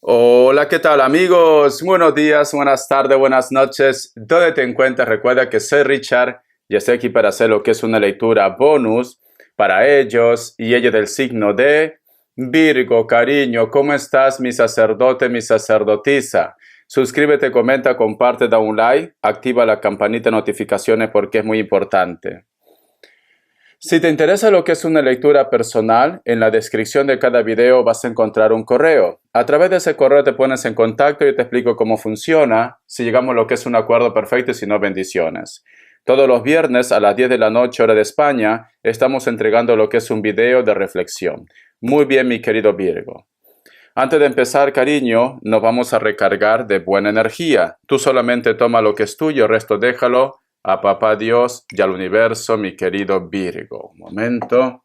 Hola, ¿qué tal amigos? Buenos días, buenas tardes, buenas noches. ¿Dónde te encuentras? Recuerda que soy Richard y estoy aquí para hacer lo que es una lectura bonus para ellos y ellos del signo de Virgo. Cariño, ¿cómo estás, mi sacerdote, mi sacerdotisa? Suscríbete, comenta, comparte, da un like, activa la campanita de notificaciones porque es muy importante. Si te interesa lo que es una lectura personal, en la descripción de cada video vas a encontrar un correo. A través de ese correo te pones en contacto y te explico cómo funciona, si llegamos a lo que es un acuerdo perfecto y si no, bendiciones. Todos los viernes a las 10 de la noche, hora de España, estamos entregando lo que es un video de reflexión. Muy bien, mi querido Virgo. Antes de empezar, cariño, nos vamos a recargar de buena energía. Tú solamente toma lo que es tuyo, el resto déjalo a Papá Dios y al universo, mi querido Virgo. Un momento.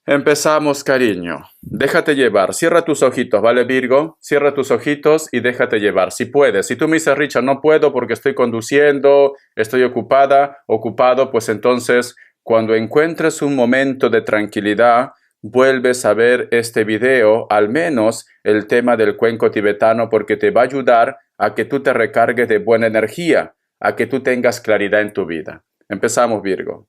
Empezamos, cariño. Déjate llevar. Cierra tus ojitos, ¿vale, Virgo? Cierra tus ojitos y déjate llevar. Si puedes. Si tú me dices, Richard, no puedo porque estoy conduciendo, estoy ocupado, pues entonces, cuando encuentres un momento de tranquilidad, vuelves a ver este video, al menos el tema del cuenco tibetano, porque te va a ayudar a que tú te recargues de buena energía, a que tú tengas claridad en tu vida. Empezamos, Virgo.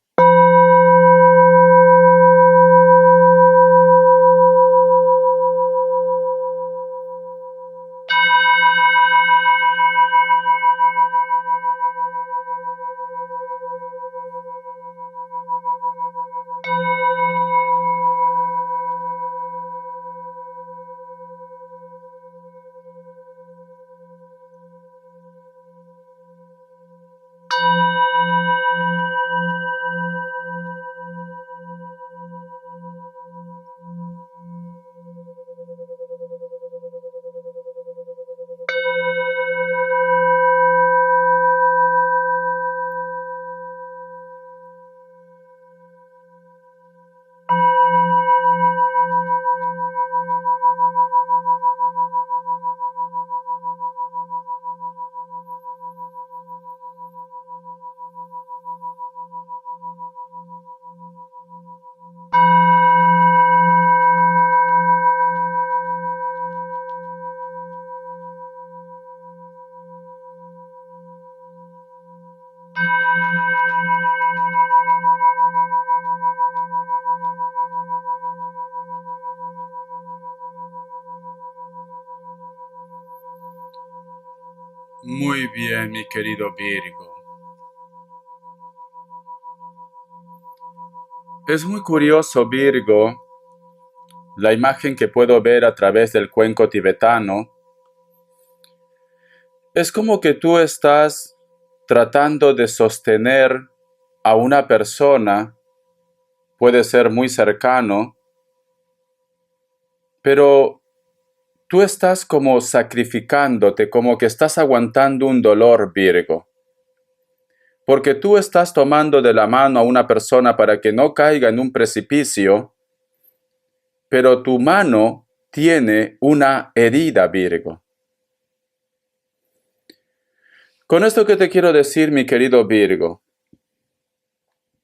Muy bien, mi querido Virgo. Es muy curioso, Virgo, la imagen que puedo ver a través del cuenco tibetano. Es como que tú estás tratando de sostener a una persona, puede ser muy cercano, pero tú estás como sacrificándote, como que estás aguantando un dolor, Virgo. Porque tú estás tomando de la mano a una persona para que no caiga en un precipicio, pero tu mano tiene una herida, Virgo. Con esto que te quiero decir, mi querido Virgo,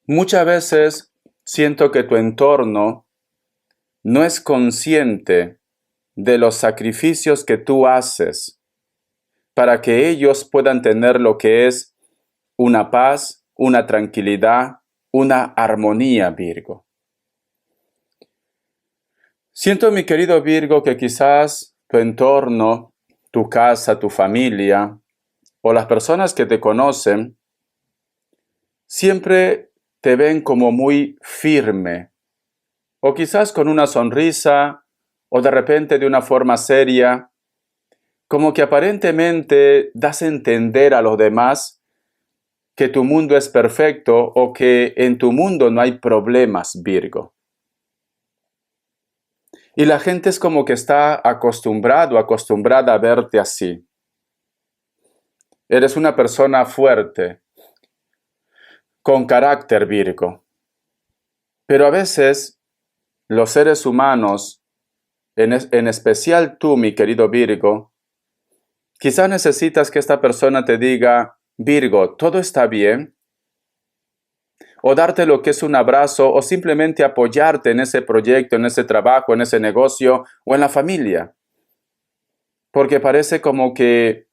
muchas veces siento que tu entorno no es consciente de los sacrificios que tú haces para que ellos puedan tener lo que es una paz, una tranquilidad, una armonía, Virgo. Siento, mi querido Virgo, que quizás tu entorno, tu casa, tu familia o las personas que te conocen siempre te ven como muy firme, o quizás con una sonrisa, o de repente de una forma seria, como que aparentemente das a entender a los demás que tu mundo es perfecto o que en tu mundo no hay problemas, Virgo. Y la gente es como que está acostumbrada a verte así. Eres una persona fuerte, con carácter, Virgo. Pero a veces los seres humanos, en especial tú, mi querido Virgo, quizás necesitas que esta persona te diga, Virgo, ¿todo está bien? O darte lo que es un abrazo, o simplemente apoyarte en ese proyecto, en ese trabajo, en ese negocio, o en la familia. porque parece como que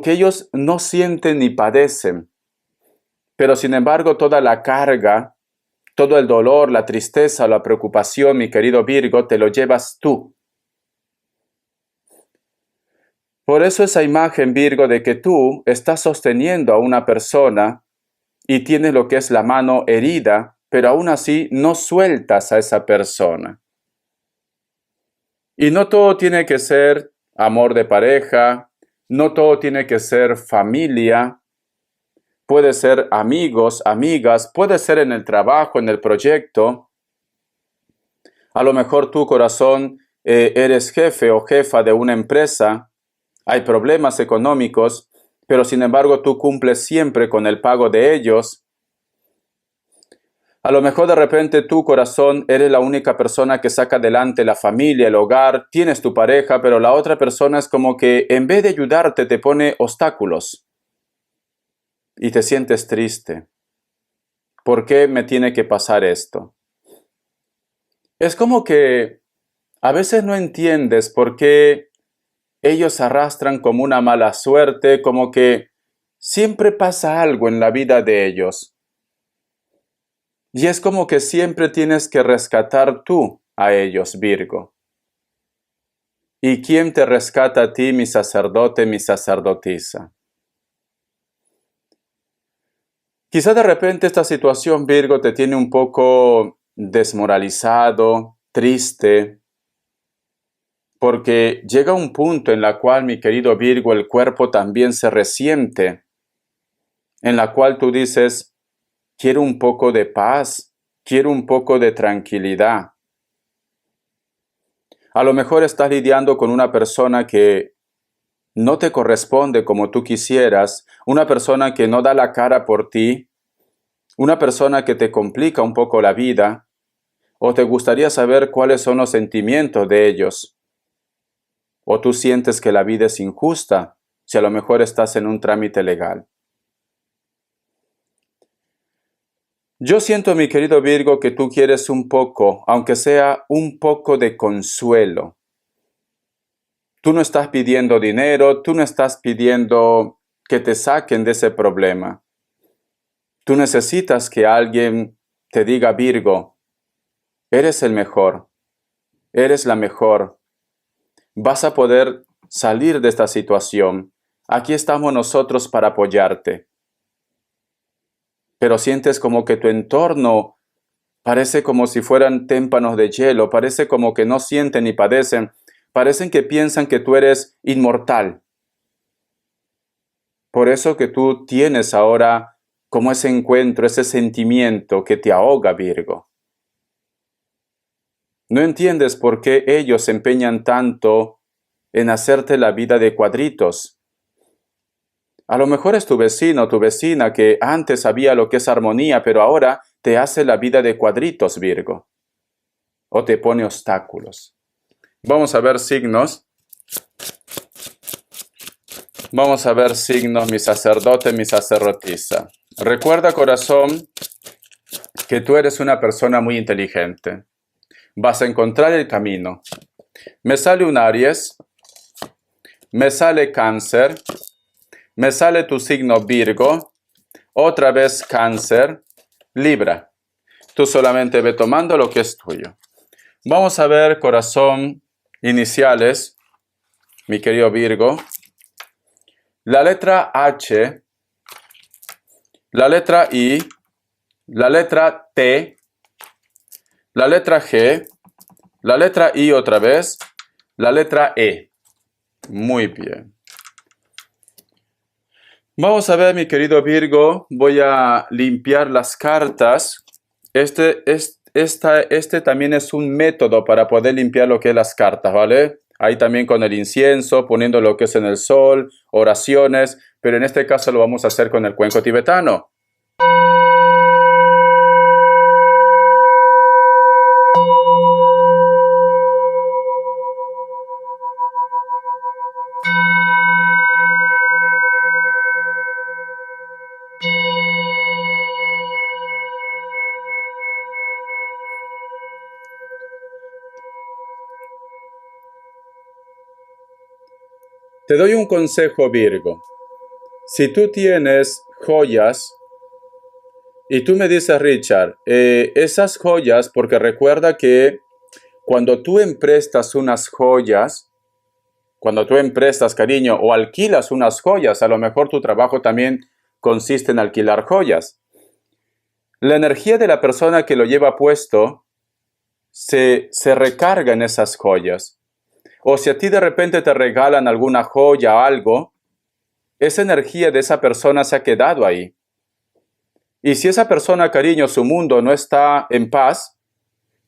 ellos no sienten ni padecen, pero sin embargo toda la carga, todo el dolor, la tristeza, la preocupación, mi querido Virgo, te lo llevas tú. Por eso esa imagen, Virgo, de que tú estás sosteniendo a una persona y tienes lo que es la mano herida, pero aún así no sueltas a esa persona. Y no todo tiene que ser amor de pareja, no todo tiene que ser familia, puede ser amigos, amigas, puede ser en el trabajo, en el proyecto. A lo mejor tu corazón eres jefe o jefa de una empresa, hay problemas económicos, pero sin embargo tú cumples siempre con el pago de ellos. A lo mejor de repente tu corazón eres la única persona que saca adelante la familia, el hogar, tienes tu pareja, pero la otra persona es como que en vez de ayudarte te pone obstáculos y te sientes triste. ¿Por qué me tiene que pasar esto? Es como que a veces no entiendes por qué ellos arrastran como una mala suerte, como que siempre pasa algo en la vida de ellos. Y es como que siempre tienes que rescatar tú a ellos, Virgo. ¿Y quién te rescata a ti, mi sacerdote, mi sacerdotisa? Quizá de repente esta situación, Virgo, te tiene un poco desmoralizado, triste, porque llega un punto en la cual, mi querido Virgo, el cuerpo también se resiente, en la cual tú dices, quiero un poco de paz, quiero un poco de tranquilidad. A lo mejor estás lidiando con una persona que no te corresponde como tú quisieras, una persona que no da la cara por ti, una persona que te complica un poco la vida, o te gustaría saber cuáles son los sentimientos de ellos, o tú sientes que la vida es injusta, si a lo mejor estás en un trámite legal. Yo siento, mi querido Virgo, que tú quieres un poco, aunque sea un poco de consuelo. Tú no estás pidiendo dinero, tú no estás pidiendo que te saquen de ese problema. Tú necesitas que alguien te diga, Virgo, eres el mejor, eres la mejor, vas a poder salir de esta situación. Aquí estamos nosotros para apoyarte. Pero sientes como que tu entorno parece como si fueran témpanos de hielo, parece como que no sienten ni padecen, parecen que piensan que tú eres inmortal. Por eso que tú tienes ahora como ese encuentro, ese sentimiento que te ahoga, Virgo. No entiendes por qué ellos se empeñan tanto en hacerte la vida de cuadritos. A lo mejor es tu vecino o tu vecina que antes sabía lo que es armonía, pero ahora te hace la vida de cuadritos, Virgo. O te pone obstáculos. Vamos a ver signos. Vamos a ver signos, mi sacerdote, mi sacerdotisa. Recuerda, corazón, que tú eres una persona muy inteligente. Vas a encontrar el camino. Me sale un Aries, me sale Cáncer, me sale tu signo Virgo, otra vez Cáncer, Libra. Tú solamente ve tomando lo que es tuyo. Vamos a ver, corazón, iniciales, mi querido Virgo. La letra H, la letra I, la letra T, la letra G, la letra I otra vez, la letra E. Muy bien. Vamos a ver, mi querido Virgo, voy a limpiar las cartas. Este también es un método para poder limpiar lo que es las cartas, ¿vale? Ahí también con el incienso, poniendo lo que es en el sol, oraciones, pero en este caso lo vamos a hacer con el cuenco tibetano. Te doy un consejo, Virgo. Si tú tienes joyas, y tú me dices, Richard, esas joyas, porque recuerda que cuando tú emprestas unas joyas, cuando tú emprestas, cariño, o alquilas unas joyas, a lo mejor tu trabajo también consiste en alquilar joyas. La energía de la persona que lo lleva puesto se recarga en esas joyas. O si a ti de repente te regalan alguna joya o algo, esa energía de esa persona se ha quedado ahí. Y si esa persona, cariño, su mundo no está en paz,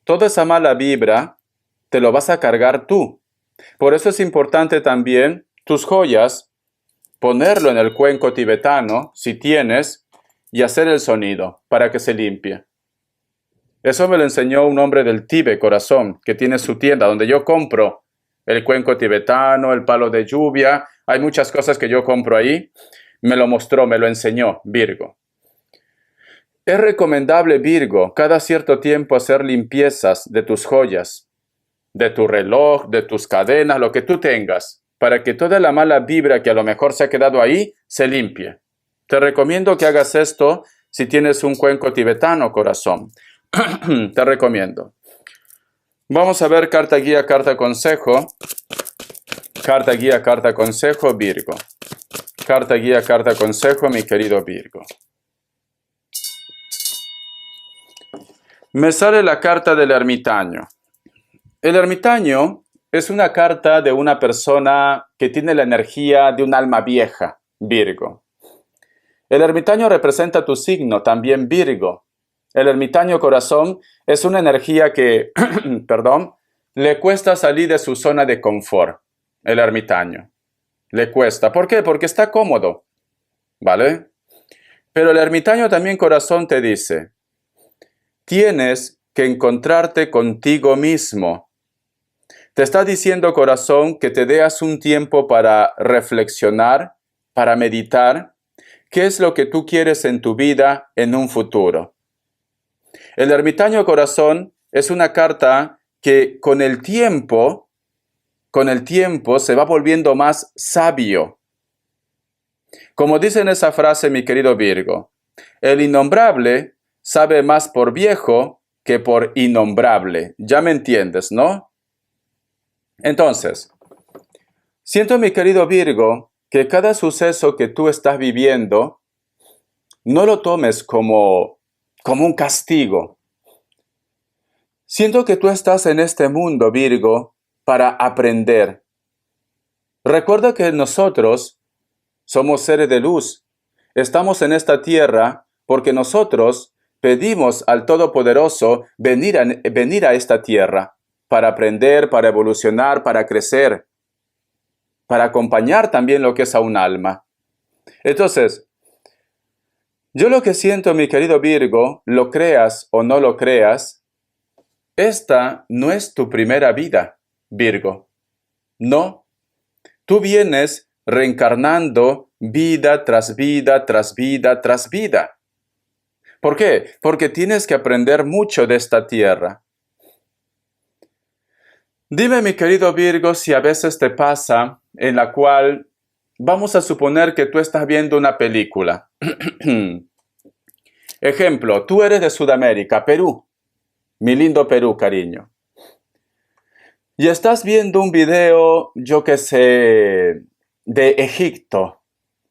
toda esa mala vibra te lo vas a cargar tú. Por eso es importante también tus joyas, ponerlo en el cuenco tibetano, si tienes, y hacer el sonido para que se limpie. Eso me lo enseñó un hombre del Tíbet, corazón, que tiene su tienda donde yo compro el cuenco tibetano, el palo de lluvia. Hay muchas cosas que yo compro ahí. Me lo mostró, me lo enseñó, Virgo. Es recomendable, Virgo, cada cierto tiempo hacer limpiezas de tus joyas, de tu reloj, de tus cadenas, lo que tú tengas, para que toda la mala vibra que a lo mejor se ha quedado ahí, se limpie. Te recomiendo que hagas esto si tienes un cuenco tibetano, corazón. Te recomiendo. Vamos a ver carta guía, carta consejo. Carta guía, carta consejo, Virgo. Carta guía, carta consejo, mi querido Virgo. Me sale la carta del ermitaño. El ermitaño es una carta de una persona que tiene la energía de un alma vieja, Virgo. El ermitaño representa tu signo, también Virgo. El ermitaño, corazón, es una energía que, perdón, le cuesta salir de su zona de confort. El ermitaño. Le cuesta. ¿Por qué? Porque está cómodo. ¿Vale? Pero el ermitaño también, corazón, te dice, tienes que encontrarte contigo mismo. Te está diciendo, corazón, que te deas un tiempo para reflexionar, para meditar, qué es lo que tú quieres en tu vida en un futuro. El ermitaño, corazón, es una carta que con el tiempo se va volviendo más sabio. Como dice en esa frase, mi querido Virgo, el innombrable sabe más por viejo que por innombrable. Ya me entiendes, ¿no? Entonces, siento, mi querido Virgo, que cada suceso que tú estás viviendo, no lo tomes como un castigo. Siento que tú estás en este mundo, Virgo, para aprender. Recuerda que nosotros somos seres de luz. Estamos en esta tierra porque nosotros pedimos al Todopoderoso venir a esta tierra para aprender, para evolucionar, para crecer, para acompañar también lo que es a un alma. Entonces, yo lo que siento, mi querido Virgo, lo creas o no lo creas, esta no es tu primera vida, Virgo. No. Tú vienes reencarnando vida tras vida, tras vida, tras vida. ¿Por qué? Porque tienes que aprender mucho de esta tierra. Dime, mi querido Virgo, si a veces te pasa en la cual vamos a suponer que tú estás viendo una película. Ejemplo, tú eres de Sudamérica, Perú. Mi lindo Perú, cariño. Y estás viendo un video, yo qué sé, de Egipto.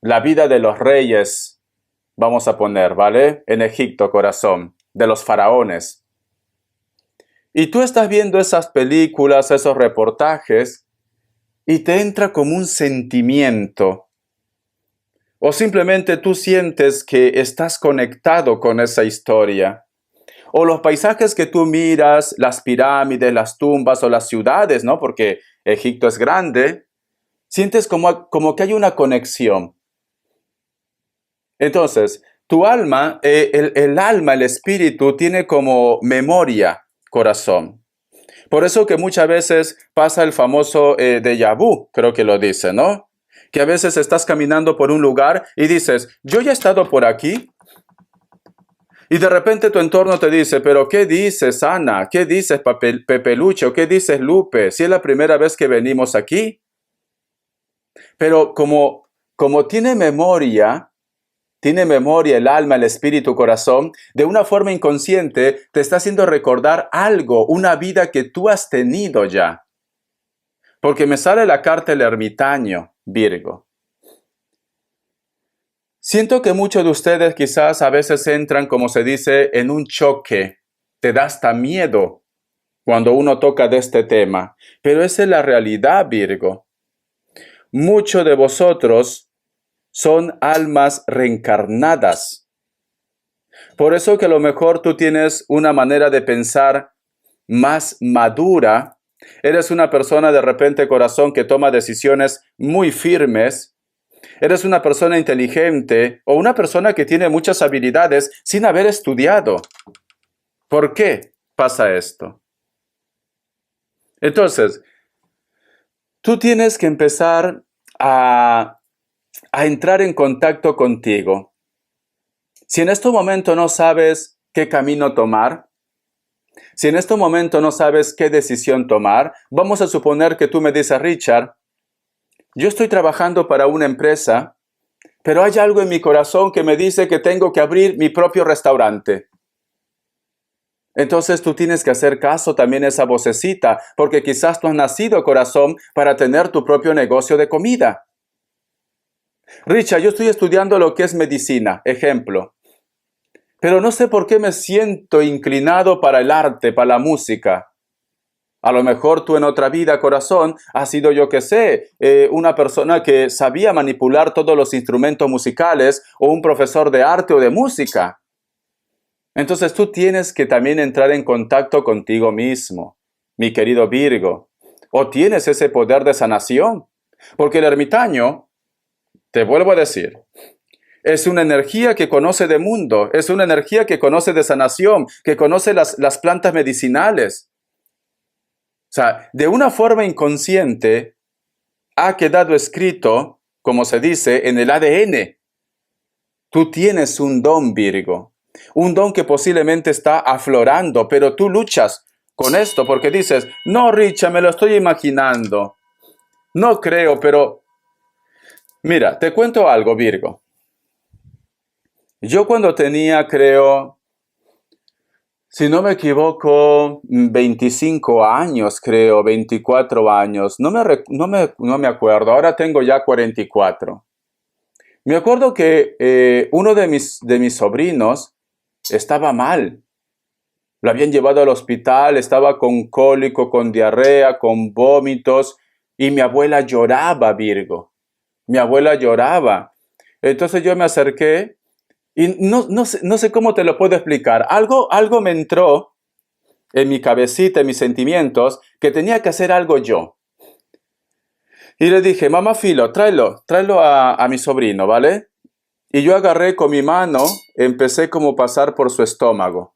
La vida de los reyes, vamos a poner, ¿vale? En Egipto, corazón, de los faraones. Y tú estás viendo esas películas, esos reportajes, y te entra como un sentimiento. O simplemente tú sientes que estás conectado con esa historia. O los paisajes que tú miras, las pirámides, las tumbas o las ciudades, ¿no? Porque Egipto es grande. Sientes como que hay una conexión. Entonces, tu alma, el alma, el espíritu, tiene como memoria, corazón. Por eso que muchas veces pasa el famoso déjà vu, creo que lo dice, ¿no? Que a veces estás caminando por un lugar y dices, yo ya he estado por aquí. Y de repente tu entorno te dice, pero ¿qué dices, Ana? ¿Qué dices, Pepe Lucho? ¿Qué dices, Lupe? Si es la primera vez que venimos aquí. Pero como tiene memoria el alma, el espíritu, corazón, de una forma inconsciente te está haciendo recordar algo, una vida que tú has tenido ya. Porque me sale la carta del ermitaño, Virgo. Siento que muchos de ustedes quizás a veces entran, como se dice, en un choque. Te da hasta miedo cuando uno toca de este tema. Pero esa es la realidad, Virgo. Muchos de vosotros son almas reencarnadas. Por eso que a lo mejor tú tienes una manera de pensar más madura. Eres una persona de repente, corazón, que toma decisiones muy firmes. Eres una persona inteligente o una persona que tiene muchas habilidades sin haber estudiado. ¿Por qué pasa esto? Entonces, tú tienes que empezar a entrar en contacto contigo. Si en este momento no sabes qué camino tomar, si en este momento no sabes qué decisión tomar, vamos a suponer que tú me dices, Richard, yo estoy trabajando para una empresa, pero hay algo en mi corazón que me dice que tengo que abrir mi propio restaurante. Entonces tú tienes que hacer caso también a esa vocecita, porque quizás tú has nacido, corazón, para tener tu propio negocio de comida. Richard, yo estoy estudiando lo que es medicina, ejemplo. Pero no sé por qué me siento inclinado para el arte, para la música. A lo mejor tú en otra vida, corazón, has sido, yo que sé, una persona que sabía manipular todos los instrumentos musicales o un profesor de arte o de música. Entonces tú tienes que también entrar en contacto contigo mismo, mi querido Virgo. O tienes ese poder de sanación. Porque el ermitaño, te vuelvo a decir, es una energía que conoce de mundo, es una energía que conoce de sanación, que conoce las plantas medicinales. O sea, de una forma inconsciente ha quedado escrito, como se dice, en el ADN. Tú tienes un don, Virgo. Un don que posiblemente está aflorando, pero tú luchas con esto porque dices, no, Richa, me lo estoy imaginando. No creo, pero mira, te cuento algo, Virgo. Yo cuando tenía, creo, si no me equivoco, 25 años, creo, 24 años, no me acuerdo, ahora tengo ya 44. Me acuerdo que uno de mis sobrinos estaba mal. Lo habían llevado al hospital, estaba con cólico, con diarrea, con vómitos, y mi abuela lloraba, Virgo. Mi abuela lloraba. Entonces yo me acerqué y no sé cómo te lo puedo explicar. Algo me entró en mi cabecita, en mis sentimientos, que tenía que hacer algo yo. Y le dije, mamá Filo, tráelo a mi sobrino, ¿vale? Y yo agarré con mi mano, empecé como a pasar por su estómago.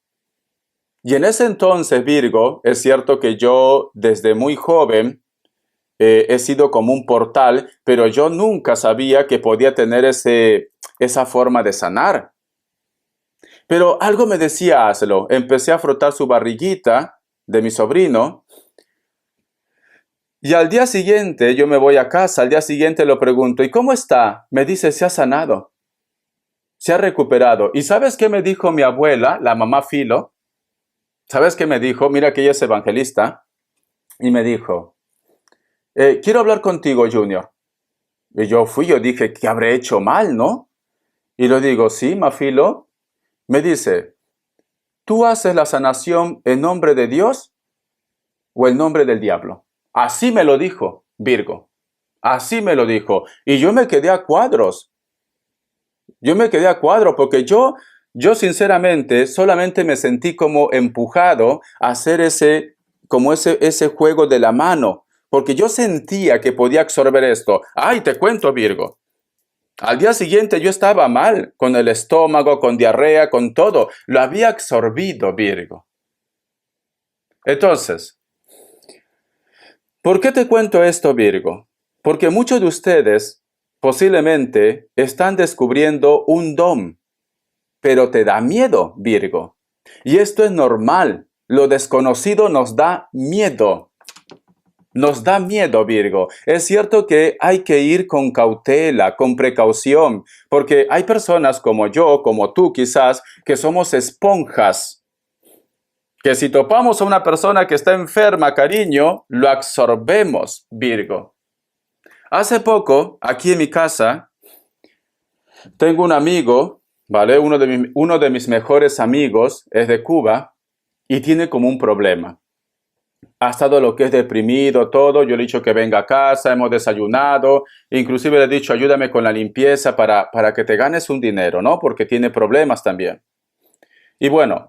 Y en ese entonces, Virgo, es cierto que yo desde muy joven he sido como un portal, pero yo nunca sabía que podía tener esa forma de sanar. Pero algo me decía, hazlo. Empecé a frotar su barriguita de mi sobrino. Y al día siguiente, yo me voy a casa, al día siguiente lo pregunto, ¿y cómo está? Me dice, se ha sanado, se ha recuperado. ¿Y sabes qué me dijo mi abuela, la mamá Filo? ¿Sabes qué me dijo? Mira que ella es evangelista. Y me dijo, quiero hablar contigo, Junior. Y yo dije, ¿qué habré hecho mal, no? Y le digo, sí, Mafilo. Me dice, ¿tú haces la sanación en nombre de Dios o en nombre del diablo? Así me lo dijo, Virgo. Así me lo dijo. Y yo me quedé a cuadros. Yo me quedé a cuadros porque yo sinceramente solamente me sentí como empujado a hacer ese juego de la mano. Porque yo sentía que podía absorber esto. Ay, te cuento, Virgo. Al día siguiente yo estaba mal, con el estómago, con diarrea, con todo. Lo había absorbido, Virgo. Entonces, ¿por qué te cuento esto, Virgo? Porque muchos de ustedes posiblemente están descubriendo un don, pero te da miedo, Virgo. Y esto es normal. Lo desconocido nos da miedo. Nos da miedo, Virgo. Es cierto que hay que ir con cautela, con precaución, porque hay personas como yo, como tú quizás, que somos esponjas, que si topamos a una persona que está enferma, cariño, lo absorbemos, Virgo. Hace poco, aquí en mi casa, tengo un amigo, ¿vale? Uno de mis mejores amigos es de Cuba y tiene como un problema. Ha estado lo que es deprimido, todo. Yo le he dicho que venga a casa, hemos desayunado. Inclusive le he dicho, ayúdame con la limpieza para que te ganes un dinero, ¿no? Porque tiene problemas también. Y bueno,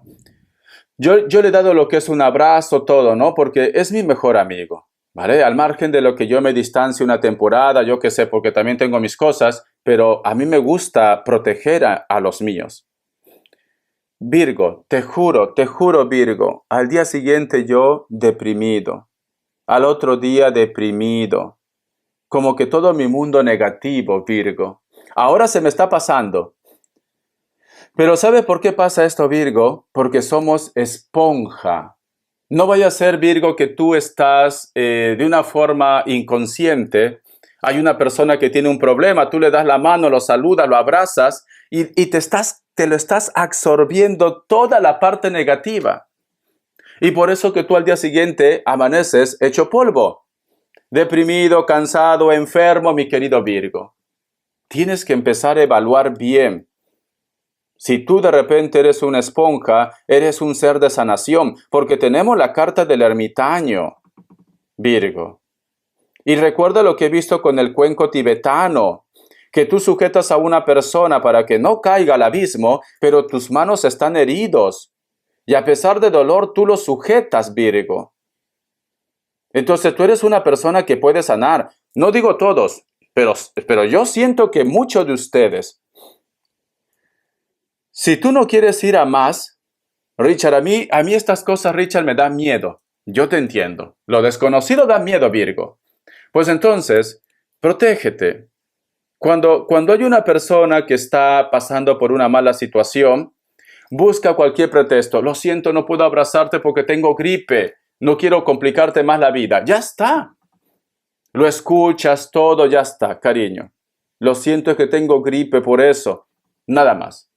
yo le he dado lo que es un abrazo, todo, ¿no? Porque es mi mejor amigo, ¿vale? Al margen de lo que yo me distancie una temporada, yo qué sé, porque también tengo mis cosas, pero a mí me gusta proteger a los míos. Virgo, te juro, Virgo, al día siguiente yo deprimido, al otro día deprimido, como que todo mi mundo negativo, Virgo. Ahora se me está pasando. Pero ¿sabe por qué pasa esto, Virgo? Porque somos esponja. No vaya a ser, Virgo, que tú estás de una forma inconsciente. Hay una persona que tiene un problema, tú le das la mano, lo saludas, lo abrazas y te lo estás absorbiendo toda la parte negativa. Y por eso que tú al día siguiente amaneces hecho polvo, deprimido, cansado, enfermo, mi querido Virgo. Tienes que empezar a evaluar bien. Si tú de repente eres una esponja, eres un ser de sanación, porque tenemos la carta del ermitaño, Virgo. Y recuerda lo que he visto con el cuenco tibetano, que tú sujetas a una persona para que no caiga al abismo, pero tus manos están heridos. Y a pesar de dolor, tú lo sujetas, Virgo. Entonces tú eres una persona que puede sanar. No digo todos, pero yo siento que muchos de ustedes. Si tú no quieres ir a más, Richard, a mí estas cosas, Richard, me dan miedo. Yo te entiendo. Lo desconocido da miedo, Virgo. Pues entonces, protégete. Cuando hay una persona que está pasando por una mala situación, busca cualquier pretexto. Lo siento, no puedo abrazarte porque tengo gripe. No quiero complicarte más la vida. Ya está. Lo escuchas todo, ya está, cariño. Lo siento, es que tengo gripe por eso. Nada más.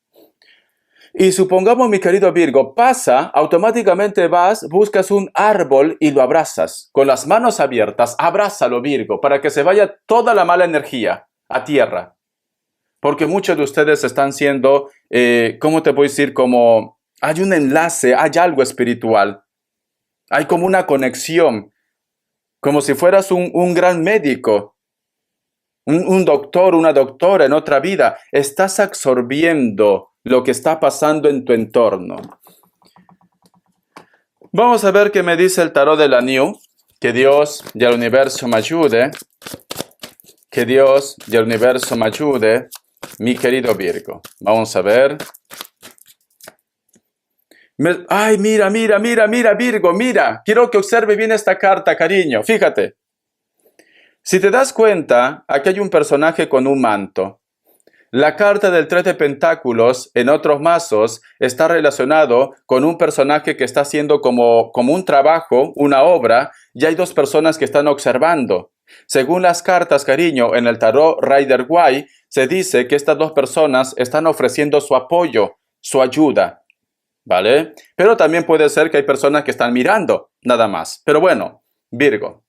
Y supongamos, mi querido Virgo, pasa, automáticamente vas, buscas un árbol y lo abrazas. Con las manos abiertas, abrázalo, Virgo, para que se vaya toda la mala energía a tierra. Porque muchos de ustedes están siendo, ¿cómo te voy a decir? Como hay un enlace, hay algo espiritual. Hay como una conexión, como si fueras un gran médico, un doctor, una doctora en otra vida. Estás absorbiendo lo que está pasando en tu entorno. Vamos a ver qué me dice el tarot de la New. Que Dios y el universo me ayude. Que Dios y el universo me ayude, mi querido Virgo. Vamos a ver. Ay, mira, Virgo, mira. Quiero que observe bien esta carta, cariño. Fíjate. Si te das cuenta, aquí hay un personaje con un manto. La carta del 3 de Pentáculos en otros mazos está relacionado con un personaje que está haciendo como un trabajo, una obra, y hay dos personas que están observando. Según las cartas, cariño, en el tarot Rider-Waite, se dice que estas dos personas están ofreciendo su apoyo, su ayuda, ¿vale? Pero también puede ser que hay personas que están mirando, nada más. Pero bueno, Virgo.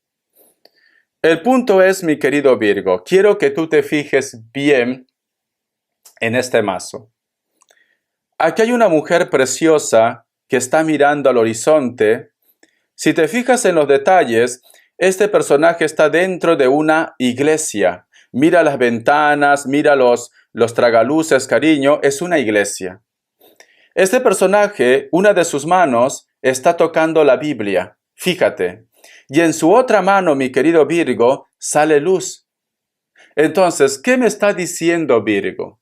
El punto es, mi querido Virgo, quiero que tú te fijes bien en este mazo. Aquí hay una mujer preciosa que está mirando al horizonte. Si te fijas en los detalles, este personaje está dentro de una iglesia. Mira las ventanas, mira los tragaluces, cariño, es una iglesia. Este personaje, una de sus manos, está tocando la Biblia. Fíjate. Y en su otra mano, mi querido Virgo, sale luz. Entonces, ¿qué me está diciendo Virgo?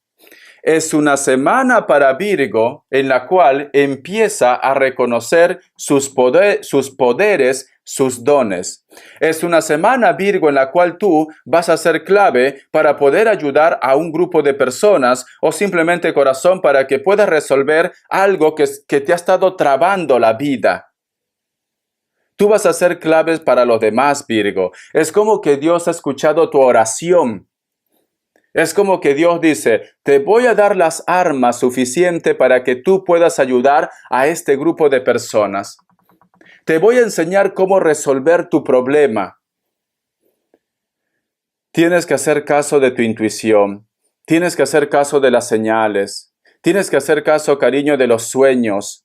Es una semana para Virgo en la cual empieza a reconocer sus poderes, sus dones. Es una semana, Virgo, en la cual tú vas a ser clave para poder ayudar a un grupo de personas o simplemente, corazón, para que puedas resolver algo que te ha estado trabando la vida. Tú vas a ser claves para los demás, Virgo. Es como que Dios ha escuchado tu oración. Es como que Dios dice, te voy a dar las armas suficientes para que tú puedas ayudar a este grupo de personas. Te voy a enseñar cómo resolver tu problema. Tienes que hacer caso de tu intuición. Tienes que hacer caso de las señales. Tienes que hacer caso, cariño, de los sueños.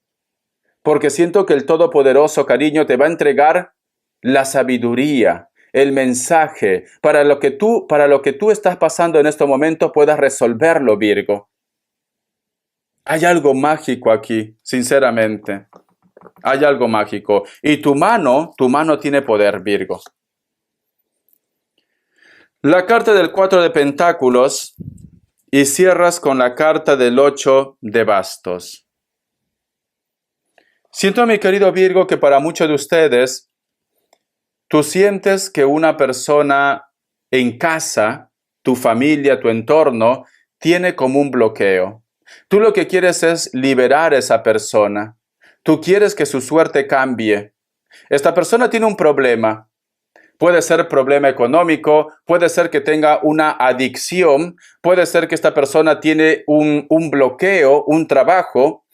Porque siento que el Todopoderoso, cariño, te va a entregar la sabiduría, el mensaje, para lo que tú estás pasando en este momento puedas resolverlo, Virgo. Hay algo mágico aquí, sinceramente. Hay algo mágico. Y tu mano tiene poder, Virgo. La carta del 4 de Pentáculos y cierras con la carta del 8 de Bastos. Siento, mi querido Virgo, que para muchos de ustedes, tú sientes que una persona en casa, tu familia, tu entorno, tiene como un bloqueo. Tú lo que quieres es liberar a esa persona. Tú quieres que su suerte cambie. Esta persona tiene un problema. Puede ser problema económico, puede ser que tenga una adicción, puede ser que esta persona tiene un bloqueo, un trabajo.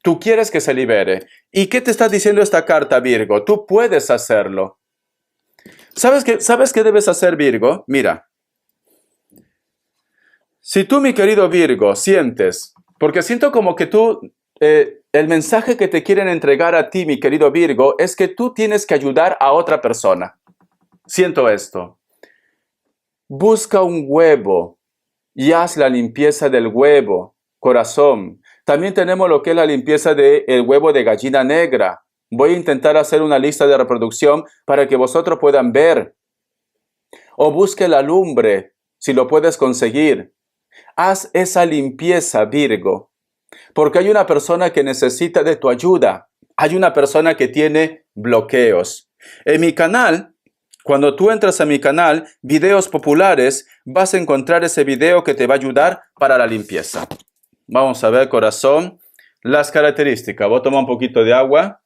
Tú quieres que se libere. ¿Y qué te está diciendo esta carta, Virgo? Tú puedes hacerlo. ¿Sabes qué debes hacer, Virgo? Mira, si tú, mi querido Virgo, sientes, porque siento como que tú, el mensaje que te quieren entregar a ti, mi querido Virgo, es que tú tienes que ayudar a otra persona. Siento esto. Busca un huevo y haz la limpieza del huevo, corazón. También tenemos lo que es la limpieza del huevo de gallina negra. Voy a intentar hacer una lista de reproducción para que vosotros puedan ver. O busque la lumbre, si lo puedes conseguir. Haz esa limpieza, Virgo, porque hay una persona que necesita de tu ayuda. Hay una persona que tiene bloqueos. En mi canal, cuando tú entras a mi canal, videos populares, vas a encontrar ese video que te va a ayudar para la limpieza. Vamos a ver, corazón, las características. Voy a tomar un poquito de agua.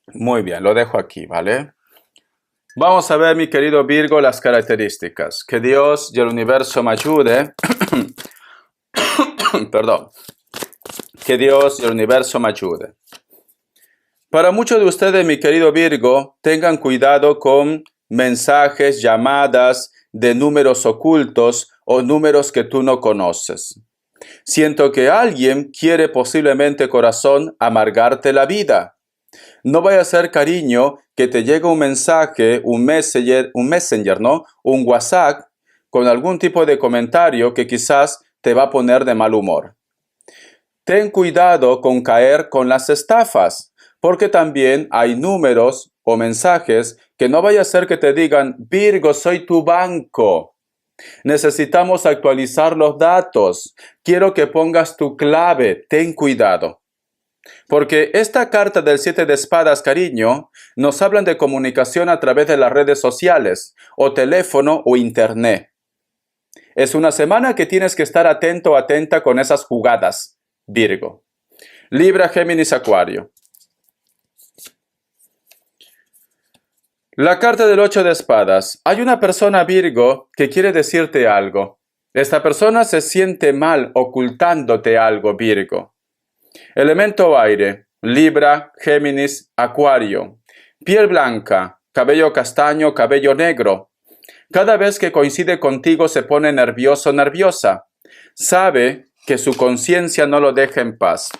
Muy bien, lo dejo aquí, ¿vale? Vamos a ver, mi querido Virgo, las características. Que Dios y el universo me ayude. Perdón. Que Dios y el universo me ayude. Para muchos de ustedes, mi querido Virgo, tengan cuidado con mensajes, llamadas de números ocultos o números que tú no conoces. Siento que alguien quiere posiblemente, corazón, amargarte la vida. No vaya a ser, cariño, que te llegue un mensaje, un messenger, ¿no? Un WhatsApp con algún tipo de comentario que quizás te va a poner de mal humor. Ten cuidado con caer con las estafas, porque también hay números o mensajes que no vaya a ser que te digan, Virgo, soy tu banco. Necesitamos actualizar los datos. Quiero que pongas tu clave. Ten cuidado. Porque esta carta del 7 de espadas, cariño, nos hablan de comunicación a través de las redes sociales, o teléfono o internet. Es una semana que tienes que estar atento o atenta con esas jugadas, Virgo. Libra, Géminis, Acuario. La carta del 8 de espadas. Hay una persona, Virgo, que quiere decirte algo. Esta persona se siente mal ocultándote algo, Virgo. Elemento aire. Libra, Géminis, Acuario. Piel blanca, cabello castaño, cabello negro. Cada vez que coincide contigo se pone nervioso, nerviosa. Sabe que su conciencia no lo deja en paz.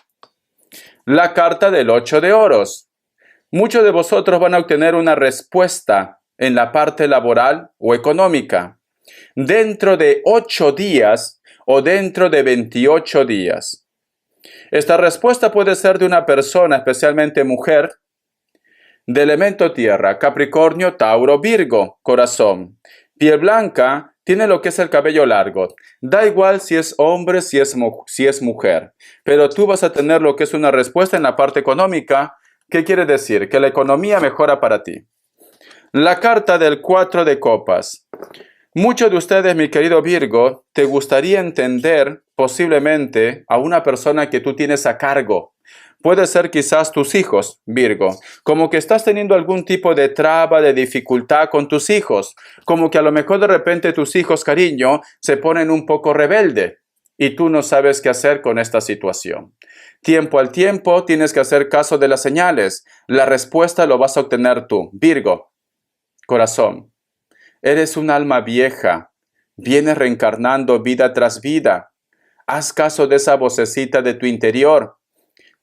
La carta del 8 de oros. Muchos de vosotros van a obtener una respuesta en la parte laboral o económica dentro de 8 días o dentro de 28 días. Esta respuesta puede ser de una persona, especialmente mujer, de elemento tierra, Capricornio, Tauro, Virgo, corazón. Piel blanca, tiene lo que es el cabello largo. Da igual si es hombre, si es mujer, pero tú vas a tener lo que es una respuesta en la parte económica. ¿Qué quiere decir? Que la economía mejora para ti. La carta del 4 de copas. Muchos de ustedes, mi querido Virgo, te gustaría entender posiblemente a una persona que tú tienes a cargo. Puede ser quizás tus hijos, Virgo, como que estás teniendo algún tipo de traba, de dificultad con tus hijos, como que a lo mejor de repente tus hijos, cariño, se ponen un poco rebelde y tú no sabes qué hacer con esta situación. Tiempo al tiempo tienes que hacer caso de las señales. La respuesta lo vas a obtener tú, Virgo, corazón. Eres un alma vieja, vienes reencarnando vida tras vida. Haz caso de esa vocecita de tu interior.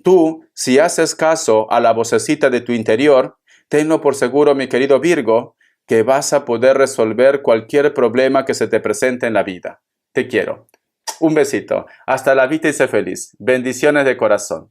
Tú, si haces caso a la vocecita de tu interior, tenlo por seguro, mi querido Virgo, que vas a poder resolver cualquier problema que se te presente en la vida. Te quiero. Un besito. Hasta la vida y sé feliz. Bendiciones de corazón.